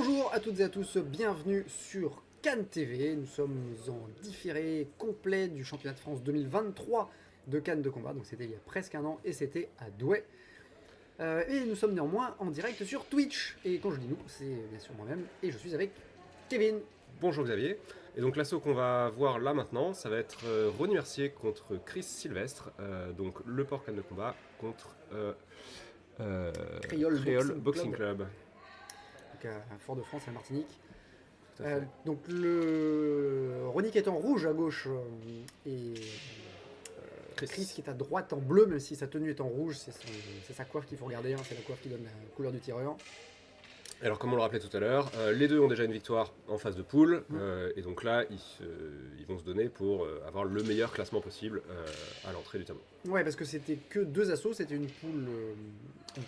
Bonjour à toutes et à tous, bienvenue sur Cannes TV. Nous sommes en différé complet du championnat de France 2023 de Cannes de combat. Donc c'était il y a presque un an et c'était à Douai. Et nous sommes néanmoins en direct sur Twitch. Et quand je dis nous, c'est bien sûr moi-même et je suis avec Kevin. Bonjour Xavier. Et donc l'assaut qu'on va voir là maintenant, ça va être Ronny Mercier contre Chris Sylvestre, donc le port Cannes de combat contre Créole Boxing Club. Donc à Fort-de-France, à Martinique. Donc le Ronny qui est en rouge à gauche et Chris qui est à droite en bleu, même si sa tenue est en rouge, c'est sa coiffe qu'il faut regarder, hein, c'est la coiffe qui donne la couleur du tireur. Alors comme on le rappelait tout à l'heure, les deux ont déjà une victoire en phase de poule, et donc là ils vont se donner pour avoir le meilleur classement possible à l'entrée du tableau. Ouais, parce que c'était que deux assauts, c'était une poule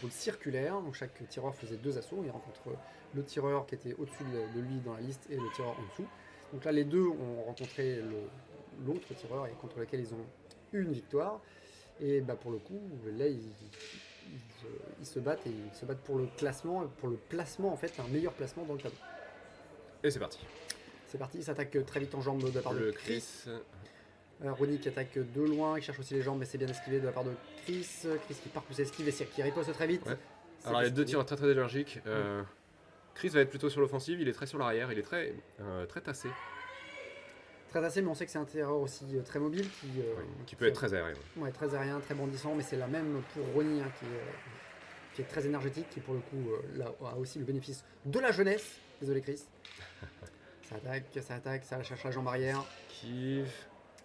circulaire, donc chaque tireur faisait deux assauts, il rencontre le tireur qui était au-dessus de lui dans la liste et le tireur en dessous. Donc là les deux ont rencontré l'autre tireur et contre lequel ils ont eu une victoire. Et bah pour le coup, là ils se battent et ils se battent pour le classement, pour le placement en fait, un meilleur placement dans le tableau. Et c'est parti. C'est parti, il s'attaque très vite en jambes de la part de Chris. Ronny qui attaque de loin, qui cherche aussi les jambes, mais c'est bien esquivé de la part de Chris. Chris qui part plus esquive et qui riposte très vite. Ouais. Alors il y a deux tirs très énergiques. Chris va être plutôt sur l'offensive, il est très sur l'arrière, il est très tassé. Très tassé, mais on sait que c'est un tireur aussi très mobile qui peut être très aérien. Ouais, très aérien, très bondissant, mais c'est la même pour Ronny hein, qui est très énergétique, qui pour le coup là, a aussi le bénéfice de la jeunesse. Désolé Chris. Ça attaque, ça cherche la jambe arrière.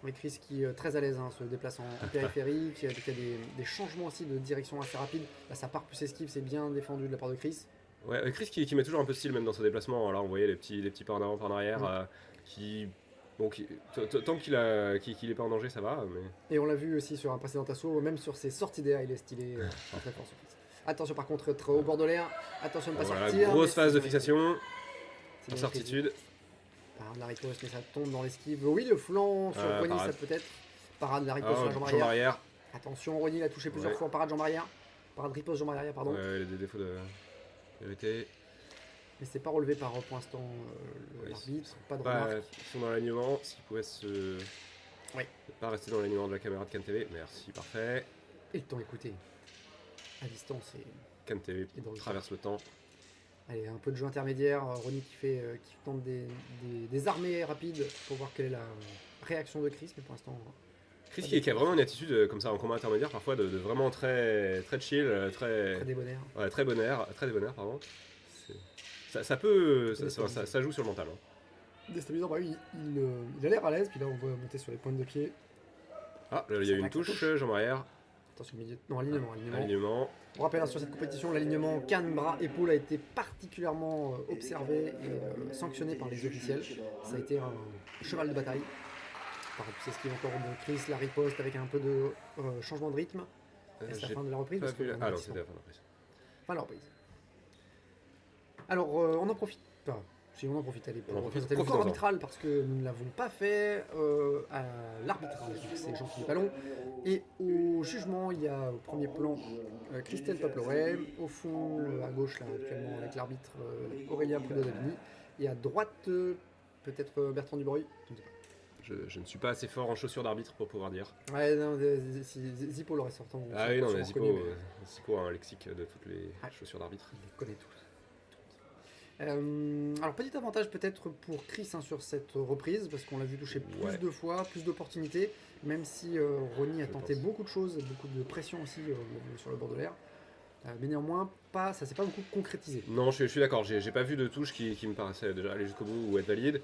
Oui, Chris qui est très à l'aise, hein, se déplace en périphérie, qui a des changements aussi de direction assez rapides. Là, ça part plus esquive, c'est bien défendu de la part de Chris. Ouais, Chris qui met toujours un peu de style même dans ses déplacements. Là, on voyait les petits pas en avant, pas en arrière, tant qu'il est pas en danger, ça va. Mais... Et on l'a vu aussi sur un précédent assaut, même sur ses sorties d'air, il est stylé. Très fort sur Chris. Attention par contre, très au bord de l'air. Attention de ne pas sortir. Grosse phase de fixation. Incertitude. Parade de la riposte, mais ça tombe dans l'esquive. Oui, le flanc sur Ronny, ça peut être. Parade de la riposte sur la jambe arrière. Attention, Ronny l'a touché plusieurs fois. Parade jambe arrière. Parade riposte jambe arrière, pardon. Ouais, des défauts de vérité. Mais c'est pas relevé par pour l'instant l'arbitre. Pas de remarque. Ils sont dans l'alignement. S'ils pouvaient pas rester dans l'alignement de la caméra de Cannes TV. Merci, parfait. Et le temps écouté. À distance et. Cannes TV traverse le temps. Allez, un peu de jeu intermédiaire, Ronny qui tente des armées rapides pour voir quelle est la réaction de Chris, mais pour l'instant... Chris qui a vraiment une attitude comme ça en combat intermédiaire, parfois de vraiment très chill, très débonnaire. Ouais, très débonnaire, pardon. Ça joue sur le mental. Hein. Déstabilisant, bah oui, il a l'air à l'aise, puis là on voit monter sur les pointes de pied. Ah, là il y a eu une touche, jambe arrière. Attention, milieu. Non, alignement. On rappelle, sur cette compétition, l'alignement canne, bras, épaule a été particulièrement observé et sanctionné par les officiels. Ça a été un cheval de bataille. C'est ce qui est encore de Chris, la riposte avec un peu de changement de rythme. C'est la fin de la reprise. Non, c'était la fin de la reprise. Fin de la reprise. Alors, on en profite. Si on en profite, allez, pour présenter le corps arbitral parce que nous ne l'avons pas fait à l'arbitrage. C'est Jean-Philippe Allon. Et au jugement, il y a au premier plan Christelle Paploret. Au fond, à gauche, là, actuellement, avec l'arbitre Aurélien Prudhomme. Et à droite, peut-être Bertrand Dubreuil. Je ne suis pas assez fort en chaussures d'arbitre pour pouvoir dire. Ouais, non, Zippo l'aurait sortant. Ah oui, non, mais Zippo a un lexique de toutes les chaussures d'arbitre. Il les connaît tous. Alors petit avantage peut-être pour Chris hein, sur cette reprise parce qu'on l'a vu toucher plus de fois, plus d'opportunités, même si Ronny a tenté beaucoup de choses, beaucoup de pression aussi sur le bord de l'air. Mais néanmoins, ça s'est pas beaucoup concrétisé. Non, je suis d'accord, j'ai pas vu de touche qui me paraissait déjà aller jusqu'au bout ou être valide.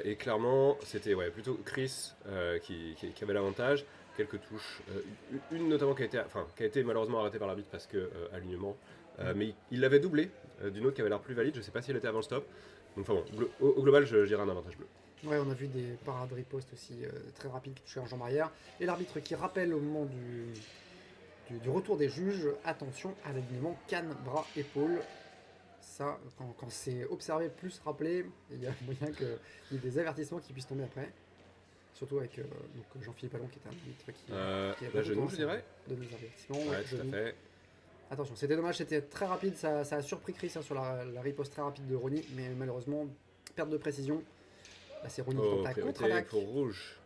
Et clairement, c'était plutôt Chris qui avait l'avantage. Quelques touches, une notamment qui a été malheureusement arrêtée par l'arbitre parce que alignement. Mais il l'avait doublé d'une autre qui avait l'air plus valide, je sais pas si elle était avant le stop. Donc enfin bon, au global, je dirais un avantage bleu. Ouais, on a vu des parades riposte aussi très rapides qui touchaient en jambe arrière. Et l'arbitre qui rappelle au moment du retour des juges, attention à l'alignement canne, bras, épaule. Ça, quand c'est observé plus rappelé, il y a moyen qu'il y ait des avertissements qui puissent tomber après. Surtout avec Jean-Philippe Allon qui est un arbitre qui la genou, je dirais. Donne des avertissements. Ouais, tout à fait. Attention, c'était dommage, c'était très rapide, ça a surpris Chris sur la riposte très rapide de Ronnie, mais malheureusement, perte de précision. Là, c'est Ronnie qui Oh, tente la priorité contre-attaque, pour rouge.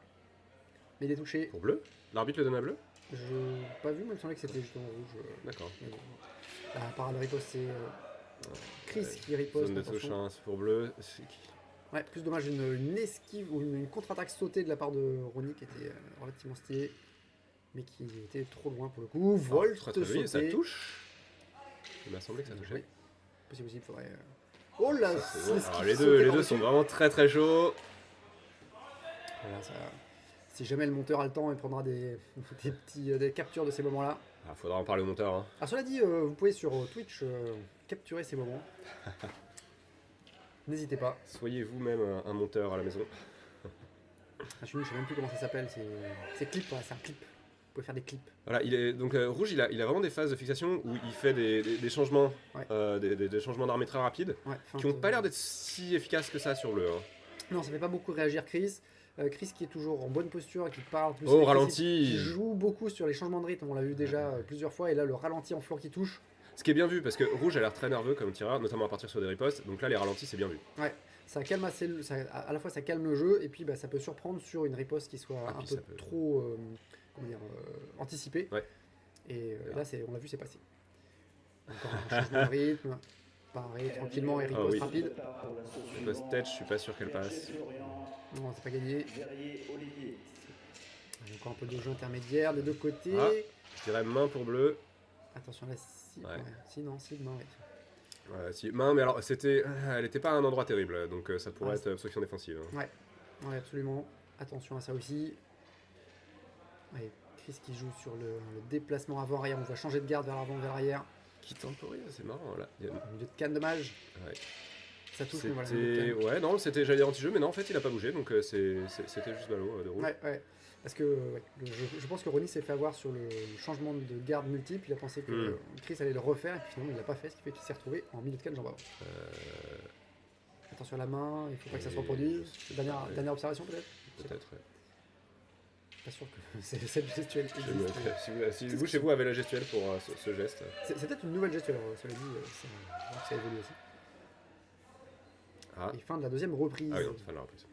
mais il est touché. Pour bleu? L'arbitre le donne à bleu? Je n'ai pas vu, mais il me semblait que c'était justement rouge. D'accord. Mais bon. Là, par la riposte, c'est Chris qui riposte. Zone de touche attention. 1, c'est pour bleu. C'est qui? Ouais, plus dommage, une esquive ou une contre-attaque sautée de la part de Ronnie qui était relativement stylée, mais qui était trop loin pour le coup. Volt Très joli, ça sauté. touche. Il m'a semblé que ça touchait. Oui, possible, faudrait. Oh là, Ça, c'est bon. l'esquive Alors, les sautée deux par-dessus. sont vraiment très chauds. Voilà, si jamais le monteur a le temps, il prendra des captures de ces moments-là. Ah, faudra en parler au monteur. Hein. Alors cela dit, vous pouvez sur Twitch capturer ces moments. N'hésitez pas. Soyez vous-même un monteur à la maison. Je sais même plus comment ça s'appelle. C'est clip, ouais, c'est un clip. Vous pouvez faire des clips. Voilà, donc rouge, il a vraiment des phases de fixation où il fait des changements, Ouais. des changements d'armée très rapides, Ouais, qui n'ont pas l'air d'être si efficaces que ça sur bleu. Hein. Non, ça fait pas beaucoup réagir Chris. Chris qui est toujours en bonne posture, qui parle plus. Oh, agressif, ralenti. qui joue beaucoup sur les changements de rythme. On l'a vu déjà plusieurs fois. Et là, le ralenti en flanc qui touche. Ce qui est bien vu, parce que rouge a l'air très nerveux comme tireur, notamment à partir sur des ripostes, donc là les ralentis c'est bien vu. Ouais. Ça calme à la fois ça calme le jeu et puis bah, ça peut surprendre sur une riposte qui soit un peu trop comment dire, anticipée. Ouais. Et là on l'a vu, c'est passé. Encore un changement de rythme, pareil, tranquillement et riposte rapide. Riposte tête, je suis pas sûr qu'elle passe. Non, c'est pas gagné. Il y a encore un peu de jeu intermédiaire des deux côtés. Ah. Je dirais main pour bleu. Attention là, si, Ouais. si, non, oui. Si, main, mais alors elle était pas à un endroit terrible, donc ça pourrait être obstruction défensive. Hein. Ouais, absolument. Attention à ça aussi. Ouais, Chris qui joue sur le déplacement avant-arrière. On va changer de garde vers l'avant, vers l'arrière. Qui temporise, c'est marrant là. Il y a- Au milieu de canne de mage. Ouais. Ça touche, mais voilà. milieu de canne. Ouais, non, j'allais dire anti-jeu, mais non, en fait il a pas bougé, donc c'était juste ballot de rouge. Ouais. Parce que je pense que Ronnie s'est fait avoir sur le changement de garde multiple. Il a pensé que Chris allait le refaire, et puis finalement il l'a pas fait, ce qui fait qu'il s'est retrouvé en milieu de canne jambe avant. Attention à la main, il faut pas que ça se reproduise. Dernière observation peut-être. Peut-être, ouais. Pas sûr que c'est cette gestuelle qui existe. Si vous, chez vous, avez la gestuelle pour ce geste. C'est peut-être une nouvelle gestuelle, cela dit, ça évolue aussi. Ah, Et fin de la deuxième reprise. ah oui, non, c'est fin de la reprise.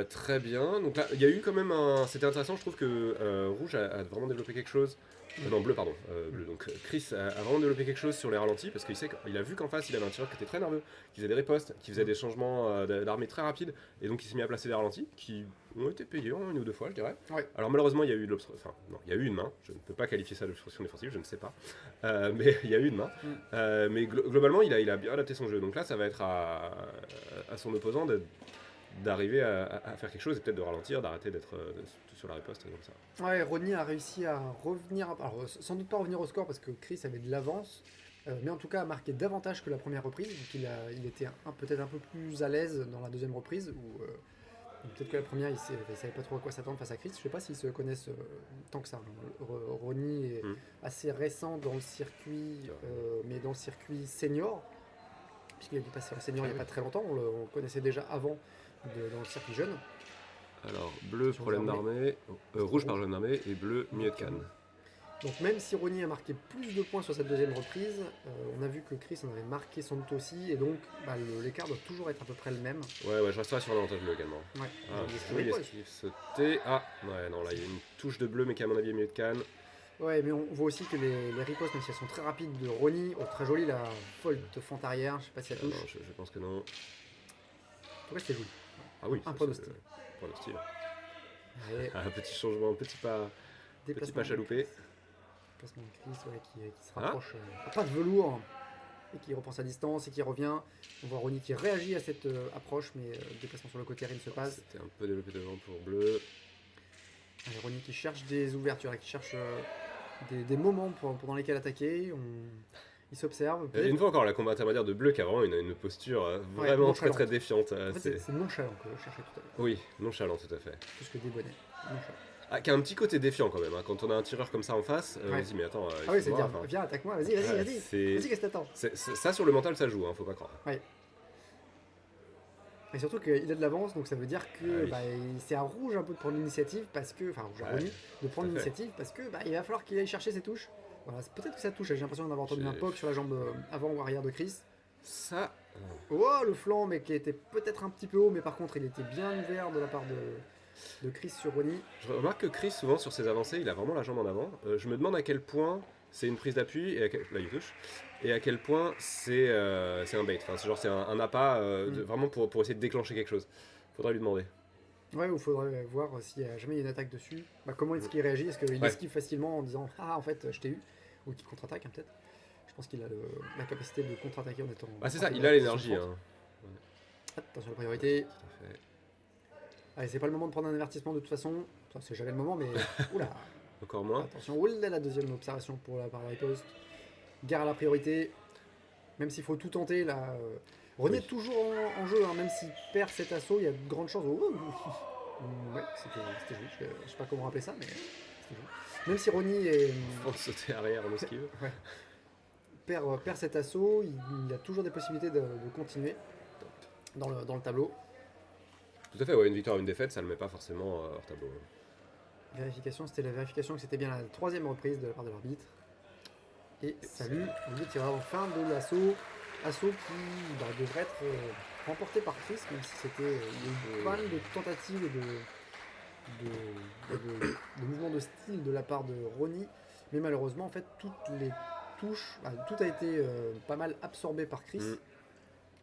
Très bien, donc là il y a eu quand même un. C'était intéressant, je trouve que Rouge a vraiment développé quelque chose. Non, bleu, pardon. Bleu. Donc Chris a vraiment développé quelque chose sur les ralentis parce qu'il a vu qu'en face il avait un tireur qui était très nerveux, qui faisait des ripostes, qui faisait des changements d'armée très rapides et donc il s'est mis à placer des ralentis qui ont été payés en une ou deux fois, je dirais. Ouais. Alors malheureusement il y a eu de l'obstruction. Enfin, non, il y a eu une main, je ne peux pas qualifier ça d'obstruction défensive, je ne sais pas. Mais il y a eu une main. Mais globalement il a bien adapté son jeu. Donc là ça va être à son opposant d'arriver à faire quelque chose et peut-être de ralentir, d'arrêter d'être sur la riposte comme ça. Ouais, Ronnie a réussi à revenir, alors sans doute pas revenir au score parce que Chris avait de l'avance, mais en tout cas a marqué davantage que la première reprise, donc il était peut-être un peu plus à l'aise dans la deuxième reprise, ou peut-être que la première il savait pas trop à quoi s'attendre face à Chris, je sais pas s'ils se connaissent tant que ça. Ronnie est assez récent dans le circuit, mais dans le circuit senior, puisqu'il a dû passer en senior il n'y a pas très longtemps, on le connaissait déjà avant dans le circuit jeune. Alors, bleu, problème d'armée, rouge par problème d'armée, et bleu, milieu de canne. Donc même si Ronnie a marqué plus de points sur cette deuxième reprise, on a vu que Chris en avait marqué sans doute aussi, et donc l'écart doit toujours être à peu près le même. Ouais, je resterai sur l'avantage bleu également. Ouais. Oui, esquive sauté. Ah, ouais, non, là il y a une touche de bleu, mais qui à mon avis est milieu de canne. Ouais, mais on voit aussi que les ripostes, même si elles sont très rapides de Ronnie, très jolie la folte fente arrière, je sais pas si elle touche. Non, je pense que non. En tout cas, c'était joli. Ah oui, un point de style. Point de style. Ouais. Un petit changement, petit pas chaloupé. Déplacement de Chris qui se rapproche, pas de velours, et qui reprend sa distance et qui revient. On voit Ronnie qui réagit à cette approche, mais déplacement sur le côté, rien ne se passe. C'était un peu développé devant pour bleu. Allez, Ronnie qui cherche des ouvertures, qui cherche des moments pendant lesquels attaquer. Il s'observe. Une fois encore, la combat intermédiaire de bleu qui a vraiment une posture vraiment très défiante. En fait, c'est nonchalant que je cherchais tout à l'heure. Oui, nonchalant tout à fait. Plus que débonné. Nonchalant. Ah, qui a un petit côté défiant quand même. Hein. Quand on a un tireur comme ça en face, on se dit mais attends. Ah oui, c'est dire, viens, attaque-moi, vas-y, qu'est-ce que t'attends? Ça sur le mental, ça joue, hein, faut pas croire. Ouais. Et surtout qu'il a de l'avance, donc ça veut dire que c'est à Rouge un peu de prendre l'initiative parce que, enfin Rouge à Ronnie, de prendre l'initiative parce que il va falloir qu'il aille chercher ses touches. Voilà, peut-être que ça touche, j'ai l'impression d'avoir entendu J'ai- un poke sur la jambe avant ou arrière de Chris. Ça, Oh, le flanc, mais qui était peut-être un petit peu haut, mais par contre, il était bien ouvert de la part de Chris sur Ronnie. je remarque que Chris, souvent sur ses avancées, il a vraiment la jambe en avant. Je me demande à quel point c'est une prise d'appui, et là il touche, et à quel point c'est un bait. Enfin, c'est genre c'est un appât vraiment pour essayer de déclencher quelque chose. Faudrait lui demander. Ouais, il faudrait voir s'il y a jamais une attaque dessus. Bah, comment est-ce qu'il réagit? Est-ce qu'il Ouais. esquive facilement en disant ah, en fait, je t'ai eu? Ou qu'il contre-attaque, hein, peut-être. Je pense qu'il a la capacité de contre-attaquer en étant. Ah, c'est ça, en il a l'énergie. forte. Hein. Attention à la priorité. Tout à fait. Allez, c'est pas le moment de prendre un avertissement de toute façon. Enfin, c'est jamais le moment, mais. Oula! Encore moins. Attention, oula, la deuxième observation pour la part de riposte. Gare à la priorité. Même s'il faut tout tenter, là. Ronnie Oui. est toujours en jeu, hein, même s'il perd cet assaut, il y a de grandes chances. Ouais, c'était joué. Je sais pas comment rappeler ça, mais c'était joué. Même si Ronnie Avant de sauter arrière en esquive. perd cet assaut, il a toujours des possibilités de continuer dans le tableau. Tout à fait, ouais, une victoire, une défaite, ça le met pas forcément hors tableau. Vérification, c'était la vérification que c'était bien la troisième reprise de la part de l'arbitre. Et salut, le tireur en fin de l'assaut. Assaut qui devrait être remporté par Chris, même si c'était pas mal de tentatives et de mouvements de style de la part de Ronnie. Mais malheureusement, en fait, toutes les touches, tout a été pas mal absorbé par Chris.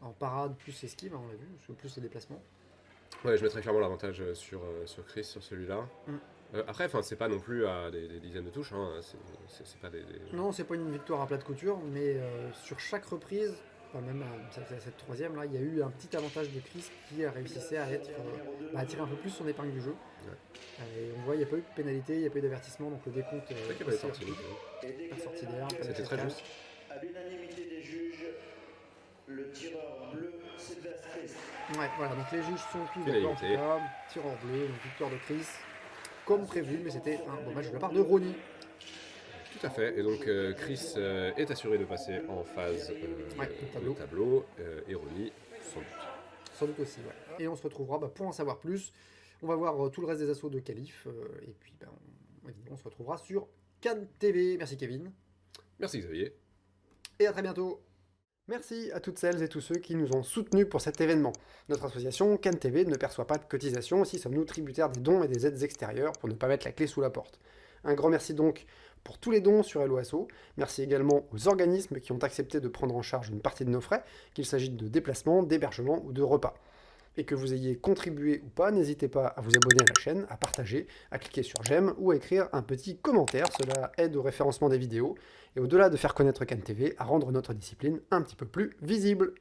En parade, plus esquive, hein, on l'a vu, plus les déplacements. Ouais, je mettrais clairement l'avantage sur Chris, sur celui-là. Mm. Après, c'est pas non plus à des dizaines de touches, hein. C'est pas des... Non, c'est pas une victoire à plat de couture, mais sur chaque reprise, enfin, même cette troisième là, il y a eu un petit avantage de Chris qui a réussi à tirer un peu plus son épingle du jeu. Ouais. Et on voit, il n'y a pas eu de pénalité, il n'y a pas eu d'avertissement, donc le décompte C'est vrai qu'il y avait aussi sorti, rapide. Pas sorti d'air, pas C'était de très cascade. juste. À l'unanimité des juges, le tireur bleu Sylvestre Christ. Ouais, voilà, donc les juges sont tous d'accord en tout Pénalité. cas. Tireur bleu, donc victoire de Chris, comme prévu, mais c'était un bon match de la part de Ronnie. Tout à fait. Et donc Chris est assuré de passer en phase au au tableau et Ronnie sans doute. Sans doute aussi, ouais. Et on se retrouvera pour en savoir plus. On va voir tout le reste des assauts de Calif. Et puis, on se retrouvera sur Cannes TV. Merci Kevin. Merci Xavier. Et à très bientôt. Merci à toutes celles et tous ceux qui nous ont soutenus pour cet événement. Notre association Cannes TV ne perçoit pas de cotisation, aussi sommes-nous tributaires des dons et des aides extérieures pour ne pas mettre la clé sous la porte. Un grand merci donc pour tous les dons sur LOASO. Merci également aux organismes qui ont accepté de prendre en charge une partie de nos frais, qu'il s'agisse de déplacements, d'hébergement ou de repas. Et que vous ayez contribué ou pas, n'hésitez pas à vous abonner à la chaîne, à partager, à cliquer sur j'aime ou à écrire un petit commentaire, cela aide au référencement des vidéos et au-delà de faire connaître Cannes TV, à rendre notre discipline un petit peu plus visible.